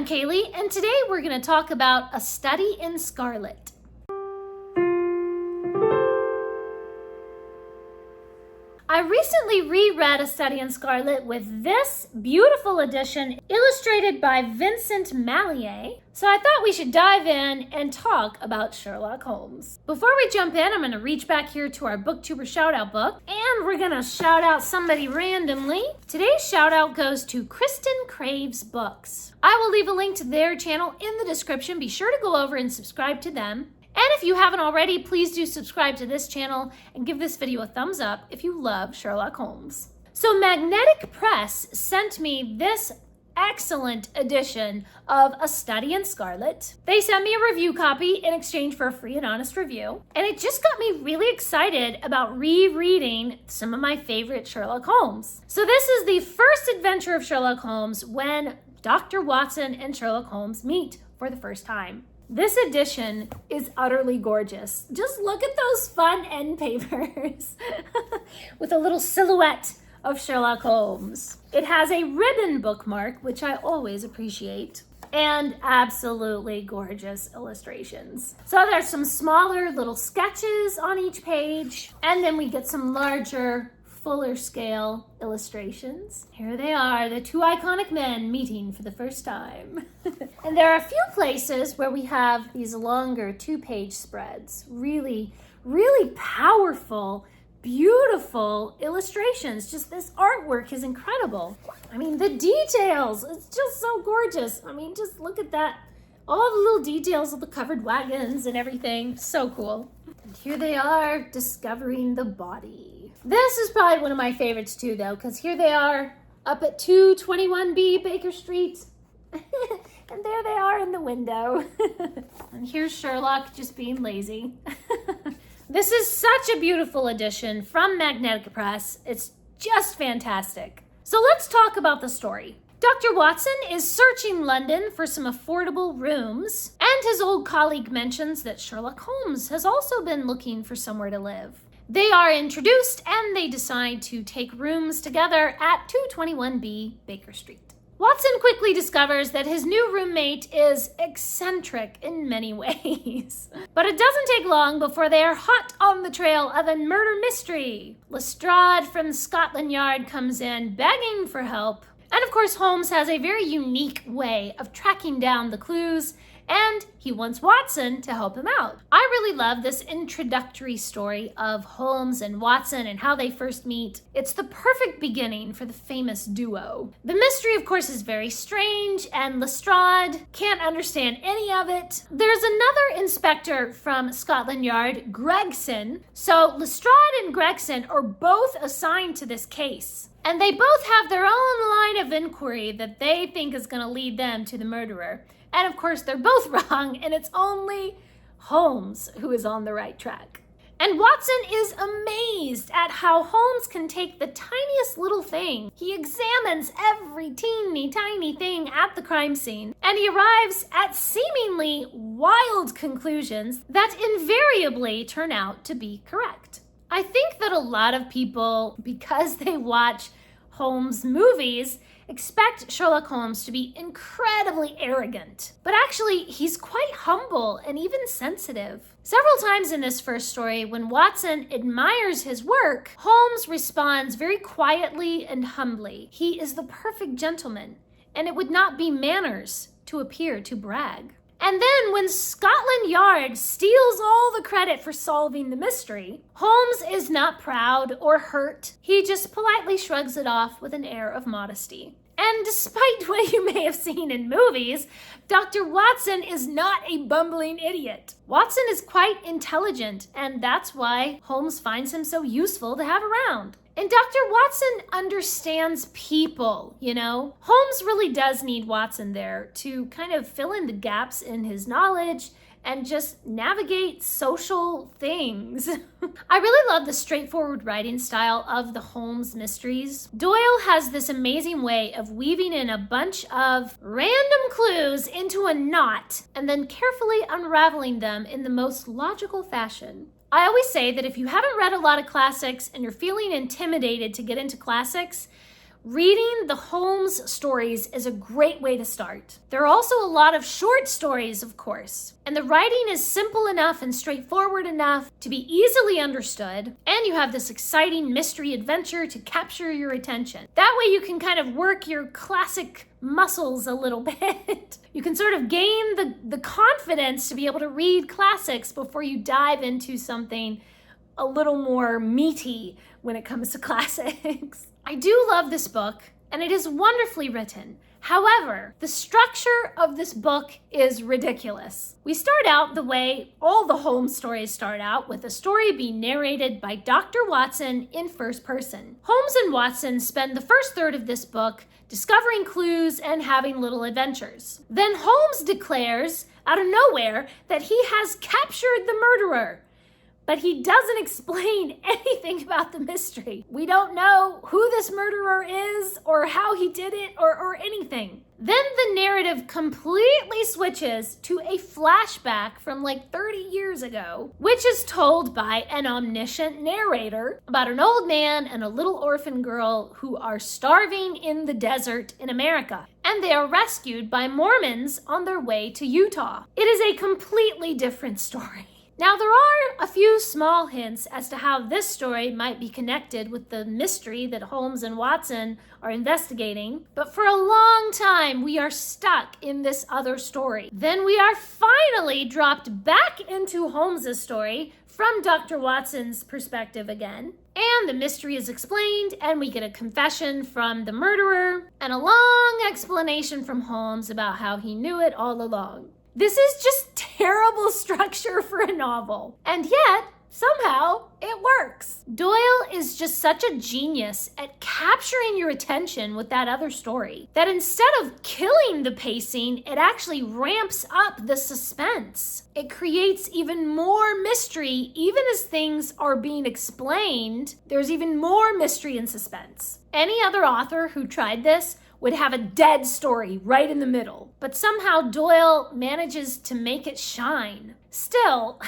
I'm Kaylee, and today we're going to talk about A Study in Scarlet. I recently reread A Study in Scarlet with this beautiful edition illustrated by Vincent Mallié, so I thought we should dive in and talk about Sherlock Holmes. Before we jump in, I'm going to reach back here to our Booktuber Shoutout book, and we're going to shout out somebody randomly. Today's shout out goes to Kristen Craves Books. I will leave a link to their channel in the description. Be sure to go over and subscribe to them. And if you haven't already, please do subscribe to this channel and give this video a thumbs up if you love Sherlock Holmes. So Magnetic Press sent me this excellent edition of A Study in Scarlet. They sent me a review copy in exchange for a free and honest review. And it just got me really excited about rereading some of my favorite Sherlock Holmes. So this is the first adventure of Sherlock Holmes when Dr. Watson and Sherlock Holmes meet for the first time. This edition is utterly gorgeous. Just look at those fun end papers with a little silhouette of Sherlock Holmes. It has a ribbon bookmark, which I always appreciate, and absolutely gorgeous illustrations. So there's some smaller little sketches on each page, and then we get some larger, fuller scale illustrations. Here they are, the two iconic men meeting for the first time. And there are a few places where we have these longer 2-page spreads. Really, really powerful, beautiful illustrations. Just this artwork is incredible. I mean, the details, it's just so gorgeous. I mean, just look at that. All the little details of the covered wagons and everything. So cool. And here they are, discovering the body. This is probably one of my favorites too, though, because here they are up at 221B Baker Street. And there they are in the window. And here's Sherlock just being lazy. This is such a beautiful edition from Magnetic Press. It's just fantastic. So let's talk about the story. Dr. Watson is searching London for some affordable rooms, and his old colleague mentions that Sherlock Holmes has also been looking for somewhere to live. They are introduced and they decide to take rooms together at 221B Baker Street. Watson quickly discovers that his new roommate is eccentric in many ways. But it doesn't take long before they are hot on the trail of a murder mystery. Lestrade from Scotland Yard comes in begging for help. And of course, Holmes has a very unique way of tracking down the clues, and he wants Watson to help him out. I really love this introductory story of Holmes and Watson and how they first meet. It's the perfect beginning for the famous duo. The mystery, of course, is very strange, and Lestrade can't understand any of it. There's another inspector from Scotland Yard, Gregson. So Lestrade and Gregson are both assigned to this case. And they both have their own line of inquiry that they think is going to lead them to the murderer. And of course, they're both wrong, and it's only Holmes who is on the right track. And Watson is amazed at how Holmes can take the tiniest little thing. He examines every teeny tiny thing at the crime scene, and he arrives at seemingly wild conclusions that invariably turn out to be correct. I think that a lot of people, because they watch Holmes movies, expect Sherlock Holmes to be incredibly arrogant. But actually, he's quite humble and even sensitive. Several times in this first story, when Watson admires his work, Holmes responds very quietly and humbly. He is the perfect gentleman, and it would not be manners to appear to brag. And then when Scotland Yard steals all the credit for solving the mystery, Holmes is not proud or hurt. He just politely shrugs it off with an air of modesty. And despite what you may have seen in movies, Dr. Watson is not a bumbling idiot. Watson is quite intelligent, and that's why Holmes finds him so useful to have around. And Dr. Watson understands people, you know? Holmes really does need Watson there to kind of fill in the gaps in his knowledge and just navigate social things. I really love the straightforward writing style of the Holmes mysteries. Doyle has this amazing way of weaving in a bunch of random clues into a knot and then carefully unraveling them in the most logical fashion. I always say that if you haven't read a lot of classics and you're feeling intimidated to get into classics, Reading the Holmes stories is a great way to start. There are also a lot of short stories, of course, and the writing is simple enough and straightforward enough to be easily understood, and you have this exciting mystery adventure to capture your attention. That way you can kind of work your classic muscles a little bit. You can sort of gain the confidence to be able to read classics before you dive into something a little more meaty when it comes to classics. I do love this book, and it is wonderfully written. However, the structure of this book is ridiculous. We start out the way all the Holmes stories start out, with a story being narrated by Dr. Watson in first person. Holmes and Watson spend the first third of this book discovering clues and having little adventures. Then Holmes declares, out of nowhere, that he has captured the murderer. But he doesn't explain anything about the mystery. We don't know who this murderer is or how he did it or anything. Then the narrative completely switches to a flashback from like 30 years ago, which is told by an omniscient narrator about an old man and a little orphan girl who are starving in the desert in America. And they are rescued by Mormons on their way to Utah. It is a completely different story. Now, there are a few small hints as to how this story might be connected with the mystery that Holmes and Watson are investigating, but for a long time, we are stuck in this other story. Then we are finally dropped back into Holmes's story from Dr. Watson's perspective again, and the mystery is explained, and we get a confession from the murderer, and a long explanation from Holmes about how he knew it all along. This is just terrible structure for a novel. And yet, somehow, it works. Doyle is just such a genius at capturing your attention with that other story that instead of killing the pacing, it actually ramps up the suspense. It creates even more mystery. Even as things are being explained, there's even more mystery and suspense. Any other author who tried this would have a dead story right in the middle. But somehow Doyle manages to make it shine. Still,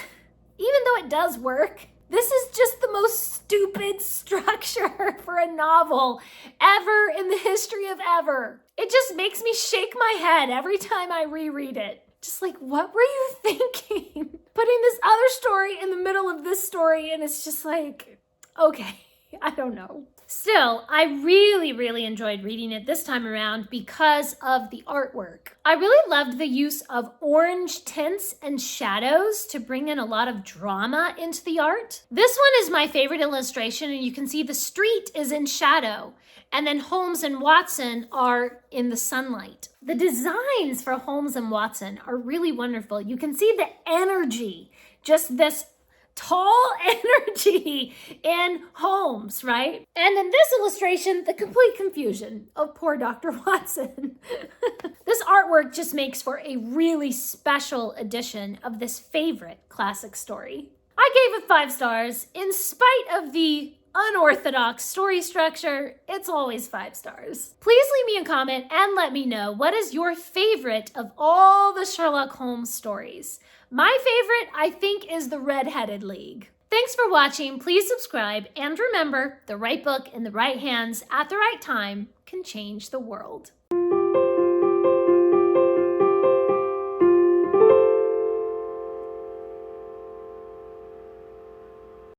even though it does work, this is just the most stupid structure for a novel ever in the history of ever. It just makes me shake my head every time I reread it. Just like, what were you thinking? Putting this other story in the middle of this story, and it's just like, okay, I don't know. Still, I really enjoyed reading it this time around because of the artwork. I really loved the use of orange tints and shadows to bring in a lot of drama into the art. This one is my favorite illustration, and you can see the street is in shadow, and then Holmes and Watson are in the sunlight. The designs for Holmes and Watson are really wonderful. You can see the energy, just this tall energy in Holmes, right? And in this illustration, the complete confusion of poor Dr. Watson. This artwork just makes for a really special edition of this favorite classic story. I gave it 5 stars. In spite of the unorthodox story structure, it's always 5 stars. Please leave me a comment and let me know, what is your favorite of all the Sherlock Holmes stories? My favorite, I think, is the Red-Headed League. Thanks for watching. Please subscribe, and remember, the right book in the right hands at the right time can change the world.